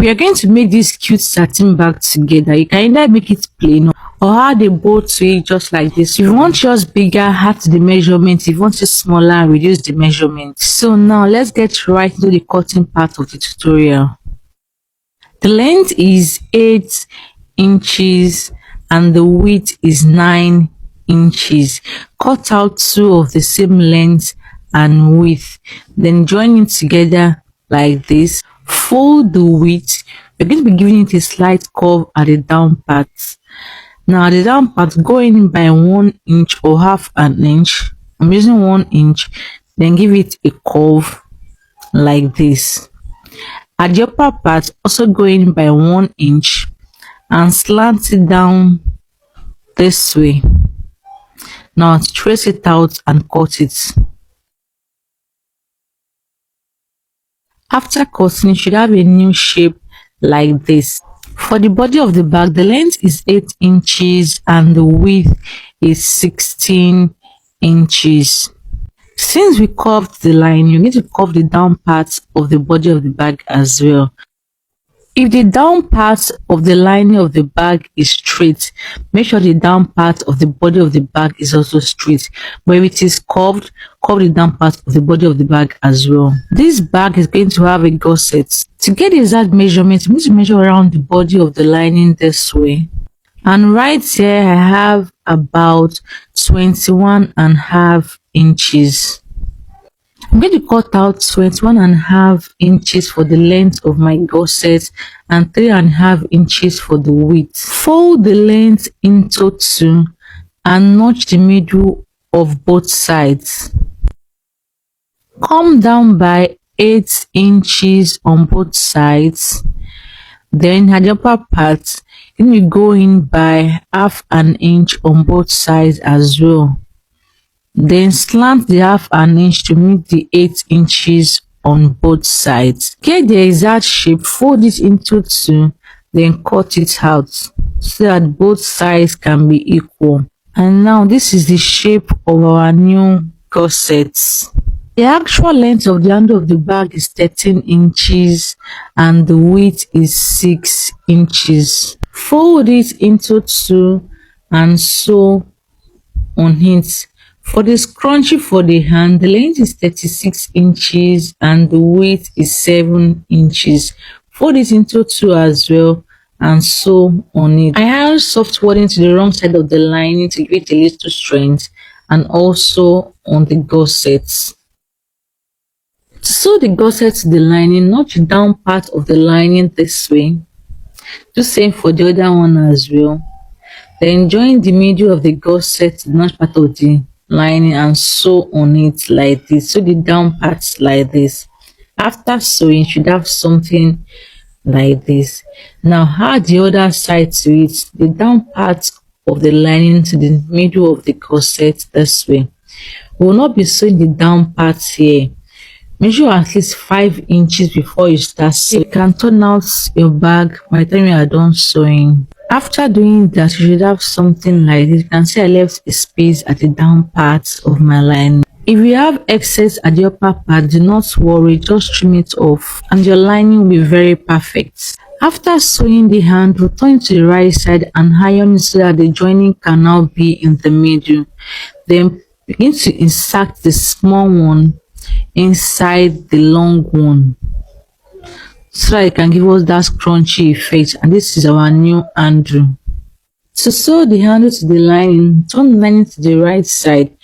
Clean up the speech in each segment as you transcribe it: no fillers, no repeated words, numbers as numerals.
We are going to make this cute satin bag together. You can either make it plain or add a bow to it just like this. If you want yours bigger, add the measurement. If you want it smaller, reduce the measurement. So now let's get right into the cutting part of the tutorial. The length is 8 inches and the width is 9 inches. Cut out 2 of the same length and width, then join it together like this. Fold the width. We're going to be giving it a slight curve at the down part. Now at the down part, go in by 1 inch or half an inch. I'm using 1 inch, then give it a curve like this. At the upper part, also go in by 1 inch and slant it down this way. Now trace it out and cut it. After cutting, you should have a new shape like this. For the body of the bag, the length is 8 inches and the width is 16 inches. Since we curved the line, you need to curve the down part of the body of the bag as well. If the down part of the lining of the bag is straight, make sure the down part of the body of the bag is also straight. But if it is curved, curve the down part of the body of the bag as well. This bag is going to have a gusset. To get the exact measurement, you need to measure around the body of the lining this way. And right here, I have about 21.5 inches. I'm going to cut out 21.5 inches for the length of my gusset and 3.5 inches for the width. Fold the length into 2 and notch the middle of both sides. Come down by 8 inches on both sides. Then at the upper part, you go in by half an inch on both sides as well. Then slant the half an inch to meet the 8 inches on both sides. Get the exact shape, fold it into 2, then cut it out so that both sides can be equal. And now this is the shape of our new gussets. The actual length of the handle of the bag is 13 inches and the width is 6 inches. Fold it into 2 and sew on it. For the scrunchie for the hand, the length is 36 inches and the width is 7 inches. Fold it into 2 as well and sew on it. I have soft wadding to the wrong side of the lining to give it a little strength, and also on the gussets. To sew the gusset to the lining, notch the down part of the lining this way. Do same for the other one as well. Then join the middle of the gusset to the notch part of the lining and sew on it like this. So the down parts like this. After sewing, you should have something like this. Now add the other side to it, the down part of the lining to the middle of the gusset this way. We will not be sewing the down parts here. Measure at least 5 inches before you start sewing. You can turn out your bag by the time you are done sewing. After doing that, you should have something like this. You can see I left a space at the down part of my lining. If you have excess at the upper part, do not worry, just trim it off and your lining will be very perfect. After sewing the handle, turn to the right side and iron it so that the joining can now be in the middle. Then begin to insert the small one inside the long one so that it can give us that scrunchy effect. And this is our new handle. To sew the handle to the lining, turn the lining to the right side.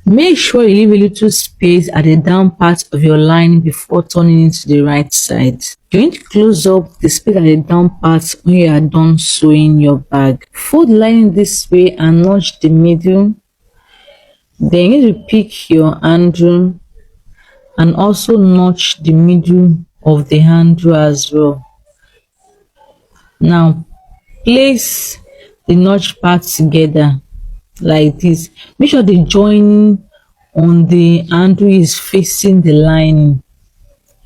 Make sure you leave a little space at the down part of your lining before turning it to the right side. You're going to close up the space at the down part when you are done sewing your bag. Fold the lining this way and notch the middle. Then you need to pick your handle and also notch the middle of the handle as well. Now place the notch parts together like this. Make sure the joining on the handle is facing the lining.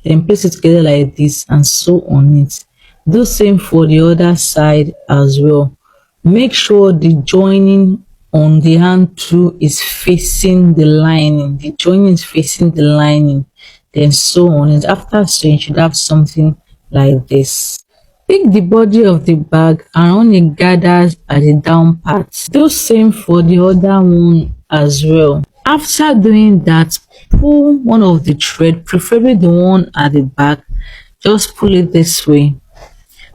Then place it together like this and sew on it. Do same for the other side as well. Make sure the joining on the handle is facing the lining. The joining is facing the lining. Then sew on it. After sewing, you should have something like this. Pick the body of the bag and run it gathers at the down part. Do same for the other one as well. After doing that, pull one of the thread, preferably the one at the back. Just pull it this way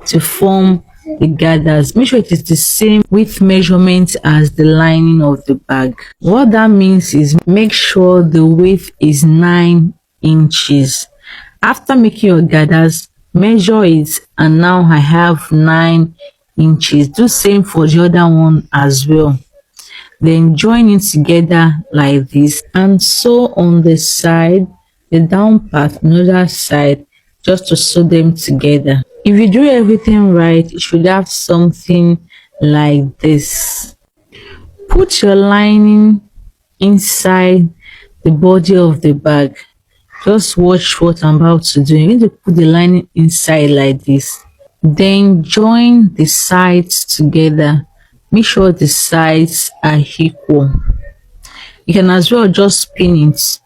to form the gathers. Make sure it is the same width measurement as the lining of the bag. What that means is make sure the width is 9 inches. After making your gathers, measure it, and now I have 9 inches. Do same for the other one as well. Then join it together like this, and sew on the side, the down part, another side, just to sew them together. If you do everything right, you should have something like this. Put your lining inside the body of the bag. Just watch what I'm about to do. You're going to put the lining inside like this. Then join the sides together. Make sure the sides are equal. You can as well just pin it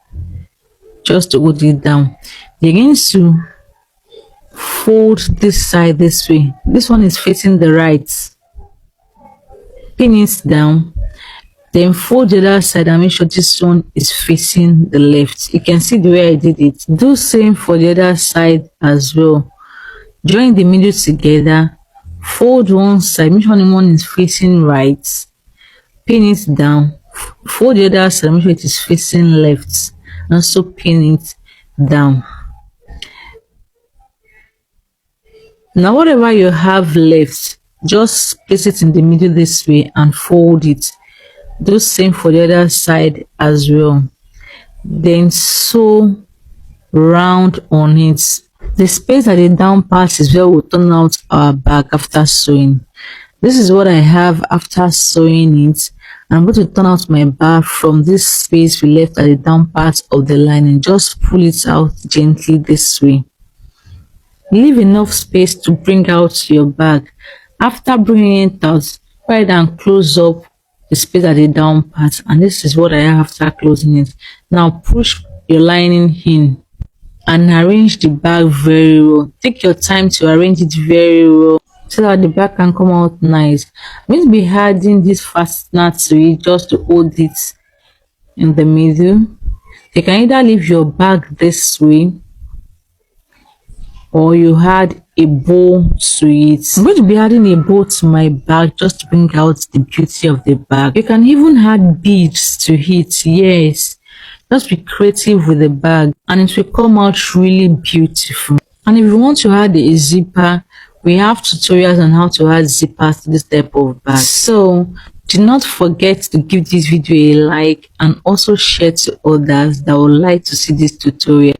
just to hold it down. You're going to fold this side this way. This one is facing the right. Pin it down. Then fold the other side and make sure this one is facing the left. You can see the way I did it. Do same for the other side as well. Join the middle together. Fold one side, make sure the one is facing right. Pin it down. Fold the other side, make sure it is facing left. And also pin it down. Now whatever you have left, just place it in the middle this way and fold it. Do same for the other side as well. Then sew round on it. The space at the down part is where we'll turn out our bag after sewing. This is what I have after sewing it. I'm going to turn out my bag from this space we left at the down part of the lining. Just pull it out gently this way. Leave enough space to bring out your bag. After bringing it out, go ahead and close up the space at the down part, and this is what I have after closing it. Now push your lining in and arrange the bag very well. Take your time to arrange it very well so that the bag can come out nice. I'm going to be adding this fastener to it just to hold it in the middle. You can either leave your bag this way or you add a bow to it. I'm going to be adding a bow to my bag just to bring out the beauty of the bag. You can even add beads to it. Yes, just be creative with the bag and it will come out really beautiful. And if you want to add a zipper, we have tutorials on how to add zippers to this type of bag. So do not forget to give this video a like and also share to others that would like to see this tutorial.